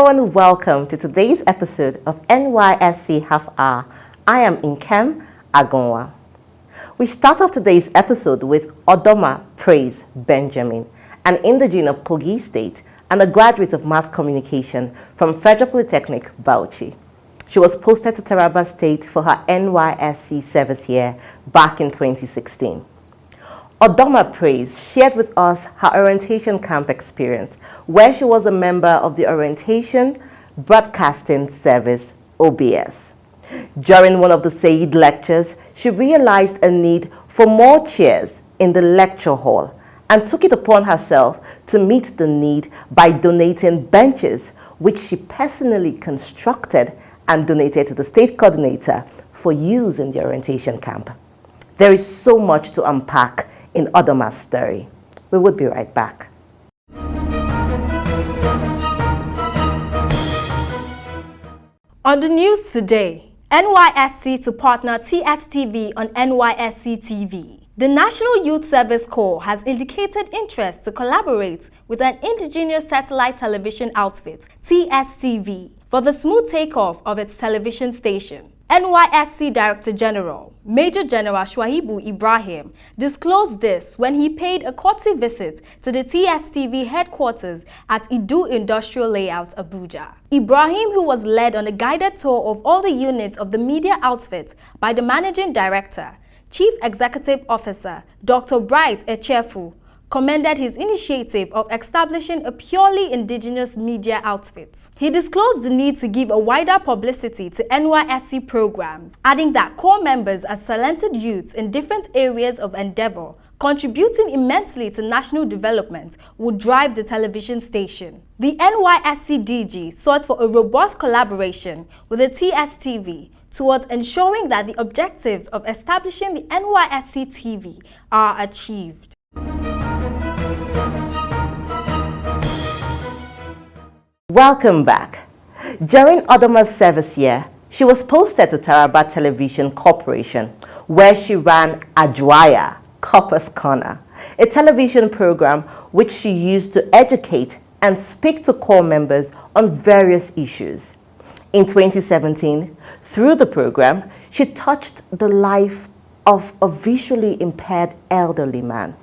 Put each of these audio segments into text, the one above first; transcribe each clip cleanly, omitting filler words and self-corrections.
Hello and welcome to today's episode of NYSC Half Hour. I am Nkem Agonwa. We start off today's episode with Odoma Praise Benjamin, an indigene of Kogi State and a graduate of mass communication from Federal Polytechnic, Bauchi. She was posted to Taraba State for her NYSC service year back in 2016. Odoma Praise shared with us her orientation camp experience, where she was a member of the Orientation Broadcasting Service, OBS. During one of the SAED lectures, she realized a need for more chairs in the lecture hall and took it upon herself to meet the need by donating benches, which she personally constructed and donated to the state coordinator for use in the orientation camp. There is so much to unpack in Odoma's story. We will be right back. On the news today, NYSC to partner TSTV on NYSC TV. The National Youth Service Corps has indicated interest to collaborate with an indigenous satellite television outfit, TSTV, for the smooth takeoff of its television station. NYSC Director General, Major General Shuaibu Ibrahim, disclosed this when he paid a courtesy visit to the TSTV headquarters at Idu Industrial Layout, Abuja. Ibrahim, who was led on a guided tour of all the units of the media outfit by the Managing Director, Chief Executive Officer, Dr. Bright Echefu, commended his initiative of establishing a purely indigenous media outfit. He disclosed the need to give a wider publicity to NYSC programs, adding that core members are talented youths in different areas of endeavor, contributing immensely to national development, would drive the television station. The NYSC DG sought for a robust collaboration with the TSTV towards ensuring that the objectives of establishing the NYSC TV are achieved. Welcome back. During Odoma's service year, she was posted to Taraba Television Corporation, where she ran Ajwaya, Copper's Corner, a television program which she used to educate and speak to corps members on various issues. In 2017, through the program, she touched the life of a visually impaired elderly man.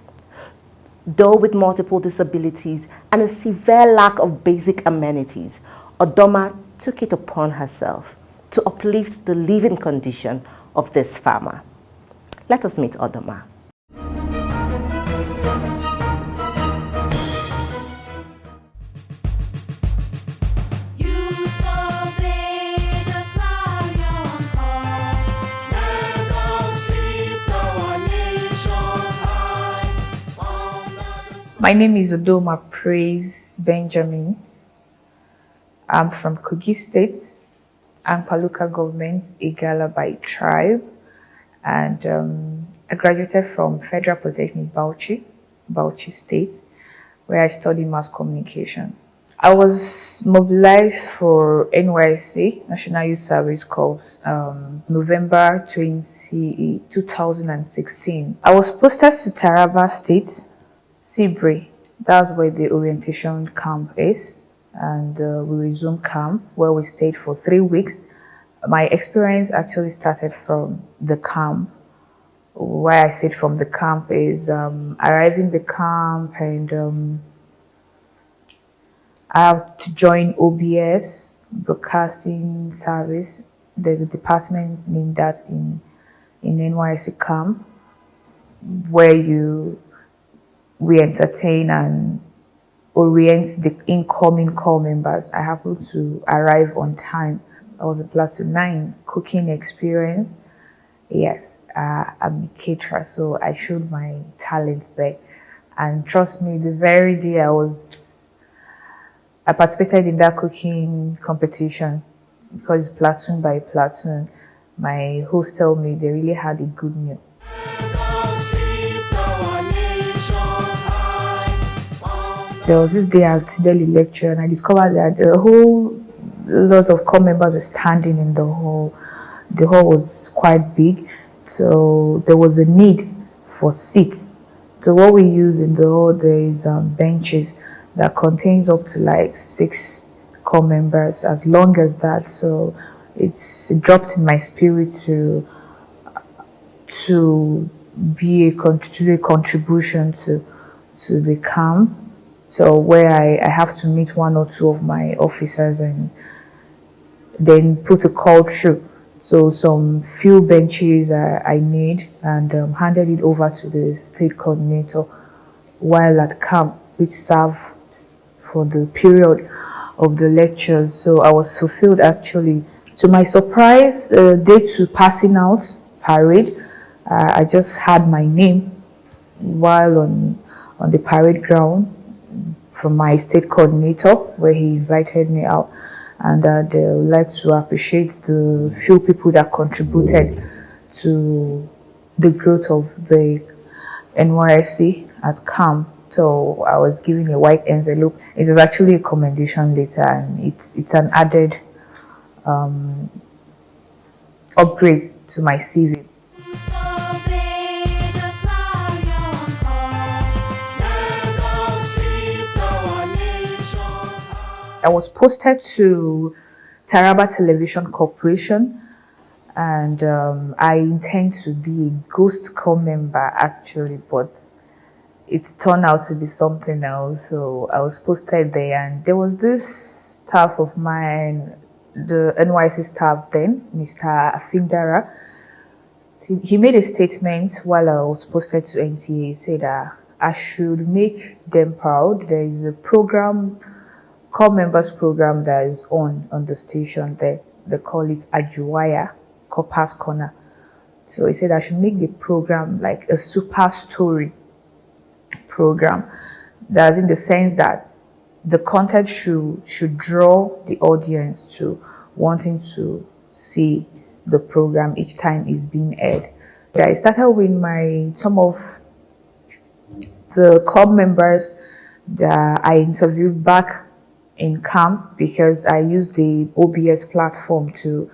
Though with multiple disabilities and a severe lack of basic amenities, Odoma took it upon herself to uplift the living condition of this farmer. Let us meet Odoma. My name is Odoma Praise Benjamin. I'm from Kogi State, Ampaluka Government, Igala by tribe, and I graduated from Federal Polytechnic Bauchi State, where I studied mass communication. I was mobilized for NYSC, National Youth Service Corps, November 2016. I was posted to Taraba State, Sibre, that's where the orientation camp is, and we resumed camp where we stayed for 3 weeks. My experience actually started from the camp. Why I said from the camp is arriving the camp, and I have to join OBS, Broadcasting Service. There's a department named that in NYSC camp where we entertain and orient the incoming corps members. I happened to arrive on time. I was a platoon 9, cooking experience. Yes, I'm a caterer, so I showed my talent there. And trust me, the very day I participated in that cooking competition, because platoon by platoon, my host told me they really had a good meal. There was this day at Delhi lecture, and I discovered that a whole lot of corps members were standing in the hall. The hall was quite big, so there was a need for seats. So what we use in the hall, there is benches that contains up to like 6 core members as long as that. So it's dropped in my spirit to be a contribution to the camp. So where I have to meet one or two of my officers and then put a call through. So some few benches I made and handed it over to the state coordinator while at camp, which served for the period of the lectures. So I was fulfilled actually. To my surprise, day to passing out parade, I just had my name while on the parade ground from my state coordinator, where he invited me out. And I'd like to appreciate the few people that contributed to the growth of the NYSC at camp. So I was given a white envelope. It was actually a commendation letter, and it's an added upgrade to my CV. I was posted to Taraba Television Corporation, and I intend to be a ghost corps member actually, but it turned out to be something else. So I was posted there, and there was this staff of mine, the NYSC staff then, Mr. Afindara. He made a statement while I was posted to NTA. He said that I should make them proud. There is a program, core members program, that is on the station there. They call it Ajuwaya Corpus Corner. So he said I should make the program like a super story program. That's in the sense that the content should draw the audience to wanting to see the program each time it's being aired. I started with some of the core members that I interviewed back in camp, because I used the OBS platform to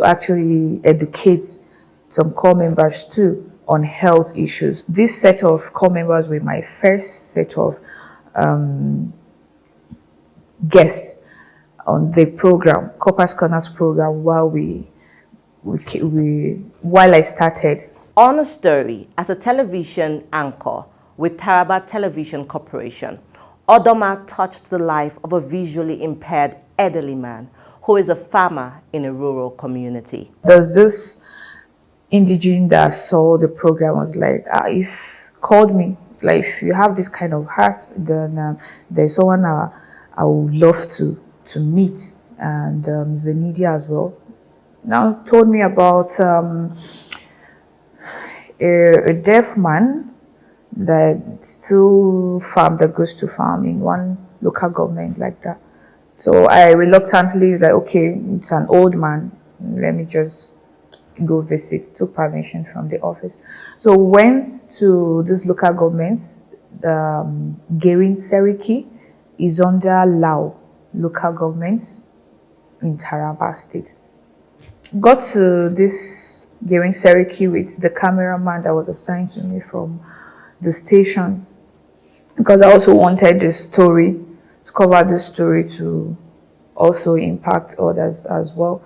actually educate some core members too on health issues. This set of core members were my first set of guests on the program, Corpus Corners program, while I started. On a story as a television anchor with Taraba Television Corporation, Odoma touched the life of a visually impaired elderly man who is a farmer in a rural community. There's this indigene that saw the program, was like, called me. It's like, if you have this kind of heart, then there's someone I would love to meet, and Zenidia as well. Now told me about a deaf man that goes to farm in one local government like that. So I reluctantly like, okay, it's an old man, let me just go visit. Took permission from the office. So went to this local government. Gerin Seriki is under Lao local government in Taraba State. Got to this Gerin Seriki with the cameraman that was assigned to me from the station, because I also wanted the story to cover the story to also impact others as well.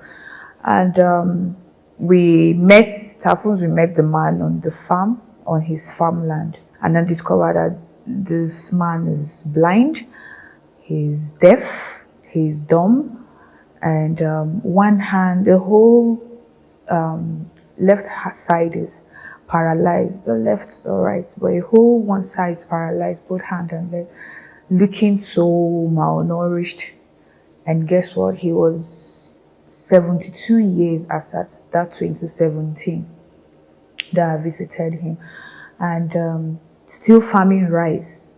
And we met the man on the farm, on his farmland, and then discovered that this man is blind, he's deaf, he's dumb, and one hand, the whole left side is paralyzed, the left or right, but the whole one side is paralyzed, both hand and leg, looking so malnourished. And guess what? He was 72 years as at that 2017 that I visited him, and still farming rice.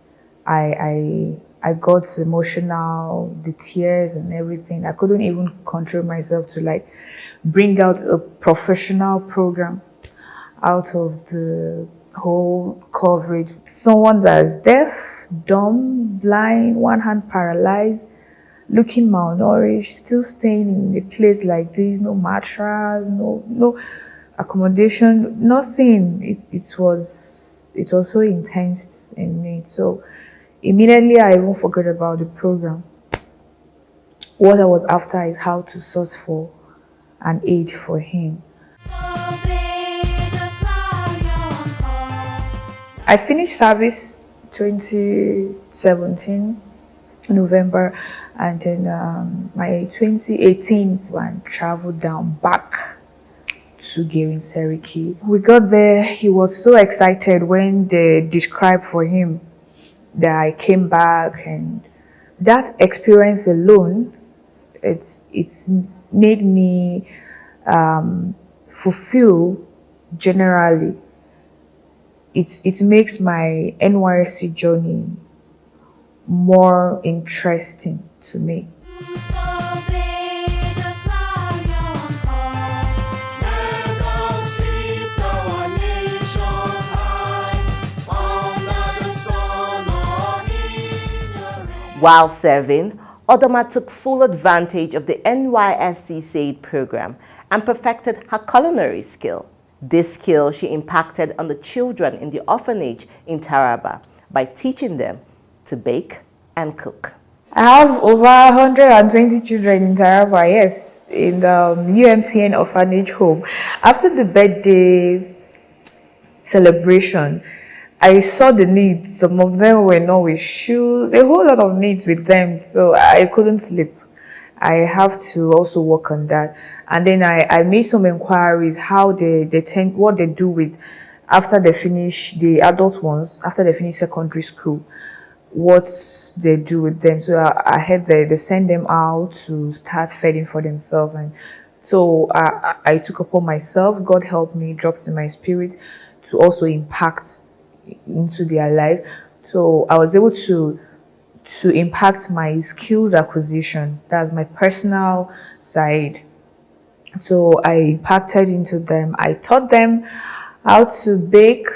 I got emotional, the tears and everything. I couldn't even control myself to like bring out a professional program out of the whole coverage. Someone that's deaf, dumb, blind, one hand paralyzed, looking malnourished, still staying in a place like this, no mattress, no accommodation, nothing. It was so intense in me. So immediately I even forgot about the program. What I was after is how to source for an aid for him. I finished service 2017 November, and then my 2018 one traveled down back to Gerin Seriki. We got there. He was so excited when they described for him that I came back, and that experience alone, it's made me fulfill generally. It makes my NYSC journey more interesting to me. While serving, Odoma took full advantage of the NYSC SAED program and perfected her culinary skill. This skill she impacted on the children in the orphanage in Taraba by teaching them to bake and cook. I have over 120 children in Taraba, yes, in the UMCN orphanage home. After the birthday celebration, I saw the needs. Some of them were not with shoes, a whole lot of needs with them, so I couldn't sleep. I have to also work on that. And then I made some inquiries how they tend, what they do with after they finish, the adult ones, after they finish secondary school, what they do with them. So I heard they send them out to start fending for themselves. And so I took upon myself, God helped me, dropped in my spirit to also impact into their life. So I was able to impact my skills acquisition. That's my personal side. So I impacted into them. I taught them how to bake.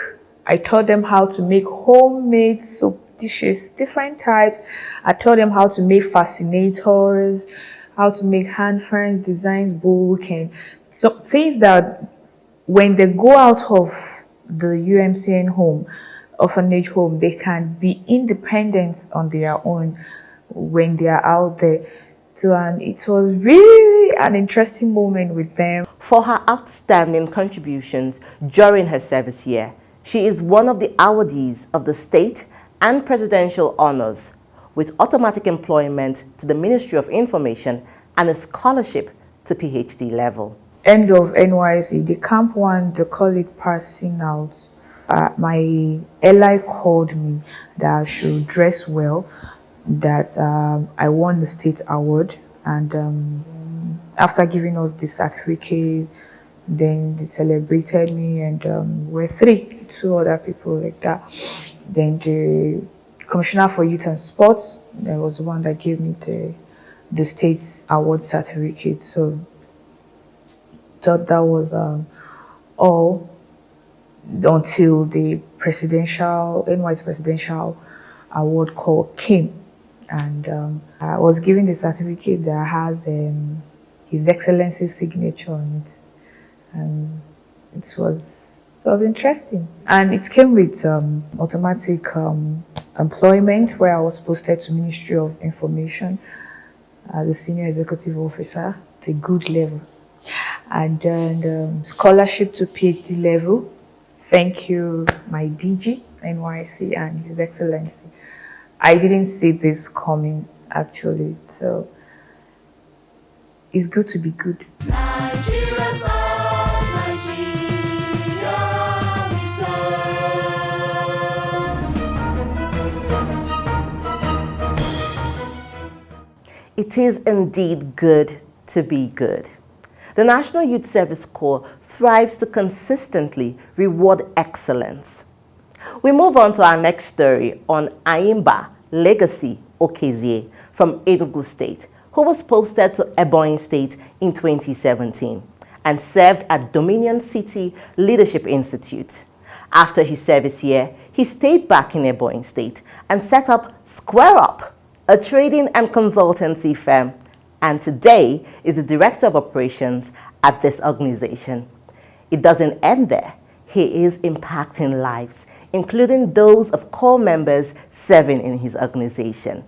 I taught them how to make homemade soup dishes, different types. I taught them how to make fascinators, how to make hand ferns, designs book, and so things that when they go out of the UMCN home, orphanage home, they can be independent on their own when they are out there. So, and it was really an interesting moment with them. For her outstanding contributions during her service year, she is one of the awardees of the state and presidential honors, with automatic employment to the Ministry of Information and a scholarship to PhD level. End of NYSC, the camp one, they call it passing out. My ally called me that I should dress well, that I won the state award, and after giving us the certificate, then they celebrated me, and we're two other people like that. Then the Commissioner for Youth and Sports, there was the one that gave me the state's award certificate. So thought that was all until the NYSC presidential award call came, and I was given the certificate that has His Excellency's signature on it, and it was interesting. And it came with automatic employment, where I was posted to Ministry of Information as a senior executive officer, the good level, and then scholarship to PhD level. Thank you, my DG, NYSC, and His Excellency. I didn't see this coming, actually, so it's good to be good. Nigeria serves, Nigeria we serve. It is indeed good to be good. The National Youth Service Corps thrives to consistently reward excellence. We move on to our next story on Ayimba Legacy Okezie from Enugu State, who was posted to Ebonyi State in 2017 and served at Dominion City Leadership Institute. After his service year, he stayed back in Ebonyi State and set up Square Up, a trading and consultancy firm, and today is the Director of Operations at this organization. It doesn't end there. He is impacting lives, including those of core members serving in his organization.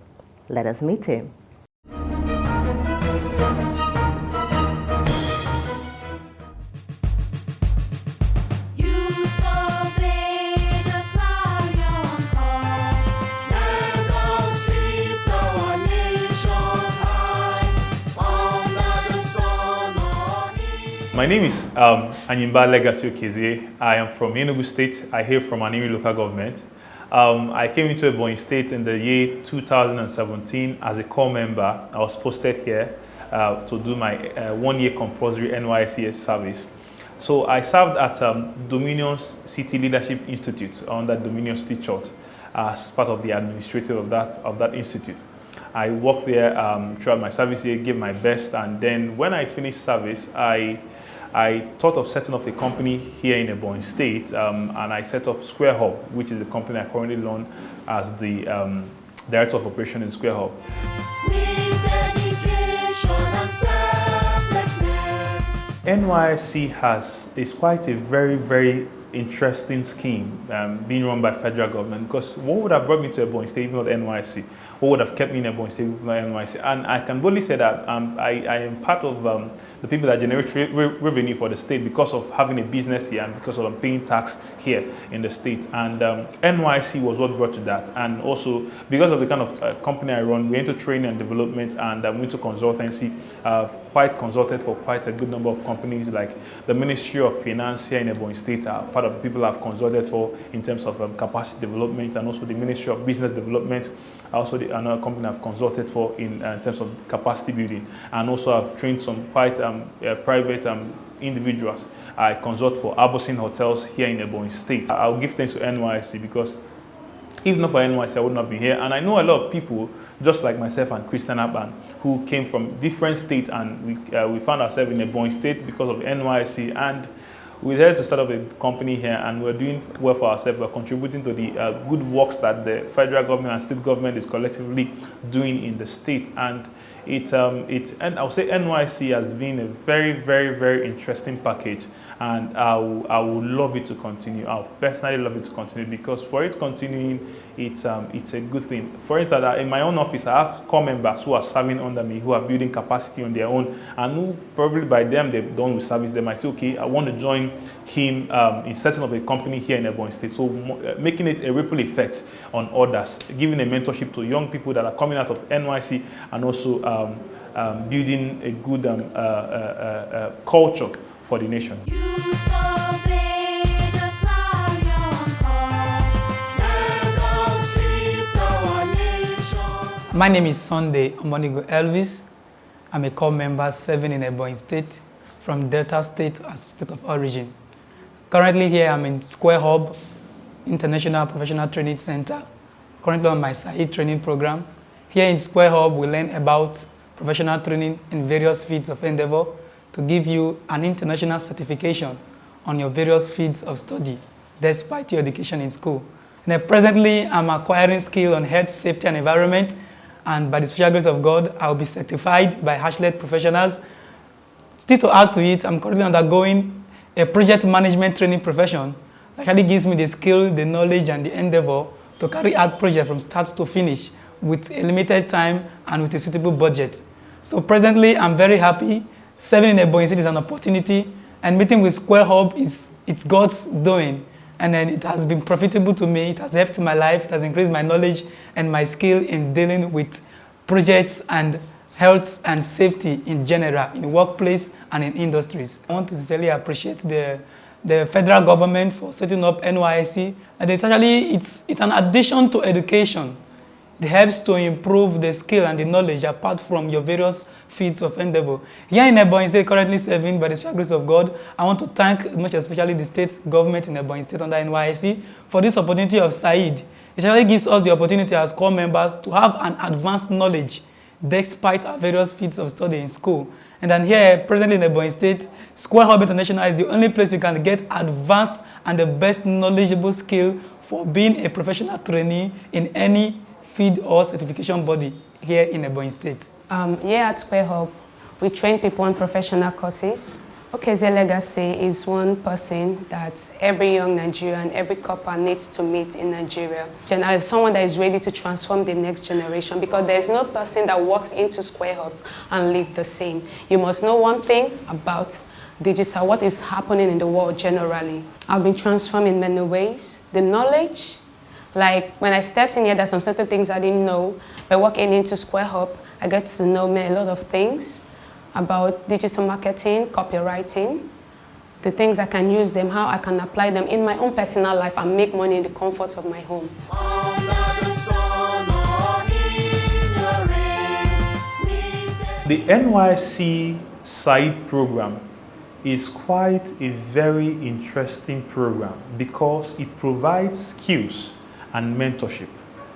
Let us meet him. My name is Anyimba Legacy Okezie. I am from Enugu State. I hail from Animi local government. I came into Ebonyi State in the year 2017 as a core member. I was posted here to do my one-year compulsory NYSC service. So I served at Dominion City Leadership Institute under Dominion City Church as part of the administrator of that institute. I worked there throughout my service year, gave my best, and then when I finished service, I thought of setting up a company here in Ebonyi State, and I set up Square Hub, which is the company I currently run as the Director of Operation in Square Hub. NYSC is quite a very, very interesting scheme being run by federal government, because what would have brought me to Ebonyi State if not NYSC? What would have kept me in Ebonyi State if not NYSC? And I can boldly say that I am part of the people that generate revenue for the state because of having a business here and because of paying tax here in the state. And NYSC was what brought to that. And also because of the kind of company I run, we're into training and development, and we're into consultancy. Quite consulted for quite a good number of companies, like the Ministry of Finance here in Ebonyi State are part of the people I've consulted for in terms of capacity development, and also the Ministry of Business Development, also another company I've consulted for in terms of capacity building, and also I've trained some quite private individuals. I consult for Abosin Hotels here in Ebonyi State. I'll give thanks to NYSC, because if not for NYSC, I would not be here. And I know a lot of people, just like myself and Christian Aban, who came from different states, and we found ourselves in Ebonyi State because of NYSC, and we decided to start up a company here, and we're doing well for ourselves. We're contributing to the good works that the federal government and state government is collectively doing in the state. And and I'll say NYSC has been a very, very, very interesting package, and I would love it to continue. I personally love it to continue, because for it continuing, it's a good thing. For instance, in my own office, I have core members who are serving under me, who are building capacity on their own, and who probably by them they've done with service. They might say, okay, I want to join him in setting up a company here in Ebonyi State. So making it a ripple effect on others, giving a mentorship to young people that are coming out of NYSC, and also building a good culture for the nation. My name is Sunday Omonigo Elvis. I'm a core member serving in Ebonyi State from Delta State as state of origin. Currently here I'm in Square Hub, International Professional Training Center, currently on my SAED training program. Here in Square Hub we learn about professional training in various fields of endeavor to give you an international certification on your various fields of study, despite your education in school. And presently, I'm acquiring skill on health, safety, and environment, and by the special grace of God, I'll be certified by Hashlet professionals. Still to add to it, I'm currently undergoing a project management training profession that actually gives me the skill, the knowledge, and the endeavor to carry out projects from start to finish with a limited time and with a suitable budget. So presently, I'm very happy. Serving in Ebonyi State is an opportunity, and meeting with Square Hub it's God's doing. And then it has been profitable to me. It has helped my life. It has increased my knowledge and my skill in dealing with projects and health and safety in general, in workplace and in industries. I want to sincerely appreciate the federal government for setting up NYSC. And it's an addition to education. It helps to improve the skill and the knowledge apart from your various fields of endeavor. Here in Ebonyi State, currently serving by the special grace of God, I want to thank most especially the state government in Ebonyi State under NYSC for this opportunity of SAED. It actually gives us the opportunity as core members to have an advanced knowledge despite our various fields of study in school. And then here, presently in Ebonyi State, Square Hub International is the only place you can get advanced and the best knowledgeable skill for being a professional trainee in any field or certification body here in Ebonyi State. Here at Square Hub, we train people on professional courses. Okezie Legacy is one person that every young Nigerian, every couple needs to meet in Nigeria. And as someone that is ready to transform the next generation, because there is no person that walks into Square Hub and live the same. You must know one thing about digital, what is happening in the world generally. I've been transformed in many ways. The knowledge, like when I stepped in here, there's some certain things I didn't know. By walking into Square Hub, I get to know a lot of things. about digital marketing, copywriting, the things I can use them, how I can apply them in my own personal life and make money in the comfort of my home. The NYSC SAED program is quite a very interesting program because it provides skills and mentorship.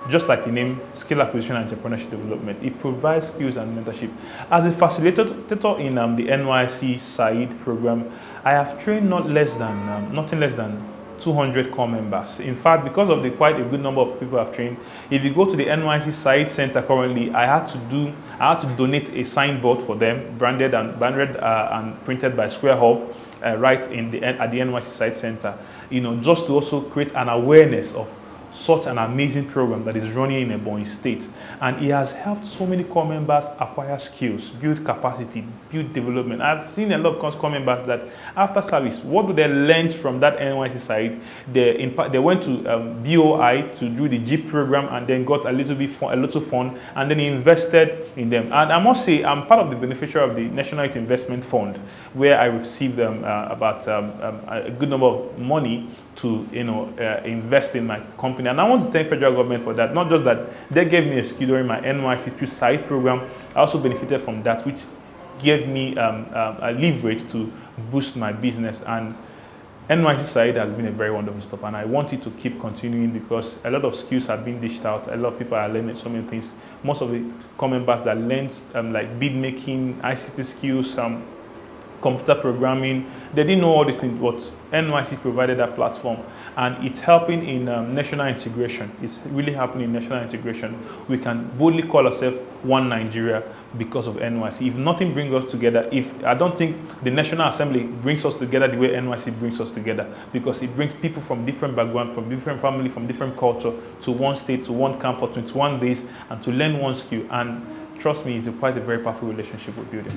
Just like the name, skill acquisition and entrepreneurship development, it provides skills and mentorship. As a facilitator in the NYSC SAED program, I have trained nothing less than 200 core members. In fact, because of the quite a good number of people I've trained, if you go to the NYSC SAED Center currently, I had to donate a signboard for them, branded and printed by Square Hub, right at the NYSC SAED Center. Just to also create an awareness of such an amazing program that is running in Ebonyi State. And it has helped so many core members acquire skills, build capacity, build development. I've seen a lot of core members that after service, what do they learn from that NYSC side? They went to BOI to do the Jeep program and then got a little fund and then invested in them. And I must say, I'm part of the beneficiary of the National Youth Investment Fund, where I received about a good number of money to invest in my company. And I want to thank federal government for that. Not just that they gave me a skill during my NYSC through SAED program, I also benefited from that, which gave me a leverage to boost my business. And NYSC SAED has been a very wonderful stop, and I want it to keep continuing because a lot of skills have been dished out. A lot of people are learning so many things. Most of the core members that learned like bid making, ICT skills, computer programming, they didn't know all these things, but NYSC provided that platform, and it's helping in national integration. It's really happening in national integration. We can boldly call ourselves one Nigeria because of NYSC. If nothing brings us together, I don't think the National Assembly brings us together the way NYSC brings us together, because it brings people from different backgrounds, from different family, from different culture to one state, to one camp for 21 days, and to learn one skill. And trust me, it's quite a very powerful relationship we're building.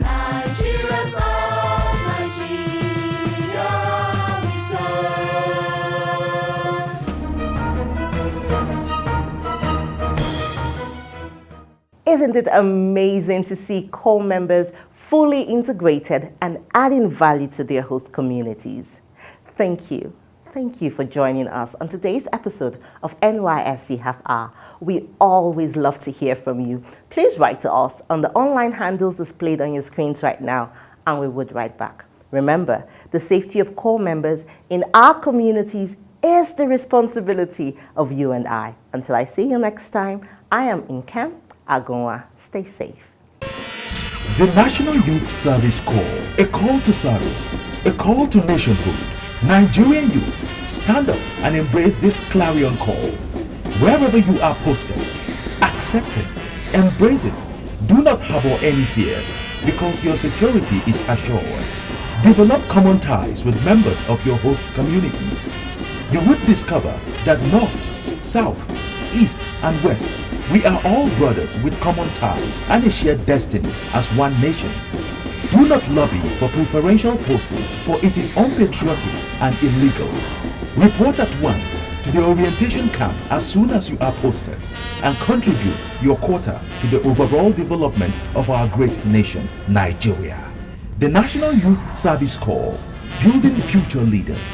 Isn't it amazing to see core members fully integrated and adding value to their host communities? Thank you. Thank you for joining us on today's episode of NYSC Half Hour. We always love to hear from you. Please write to us on the online handles displayed on your screens right now, and we would write back. Remember, the safety of core members in our communities is the responsibility of you and I. Until I see you next time, I am Nkem Agonwa. Stay safe. The National Youth Service Corps, a call to service, a call to nationhood. Nigerian youths, stand up and embrace this clarion call. Wherever you are posted, accept it, embrace it. Do not harbor any fears, because your security is assured. Develop common ties with members of your host communities. You would discover that North, South, East and West, we are all brothers with common ties and a shared destiny as one nation. Do not lobby for preferential posting, for it is unpatriotic and illegal. Report at once to the orientation camp as soon as you are posted and contribute your quota to the overall development of our great nation, Nigeria. The National Youth Service Corps, building future leaders.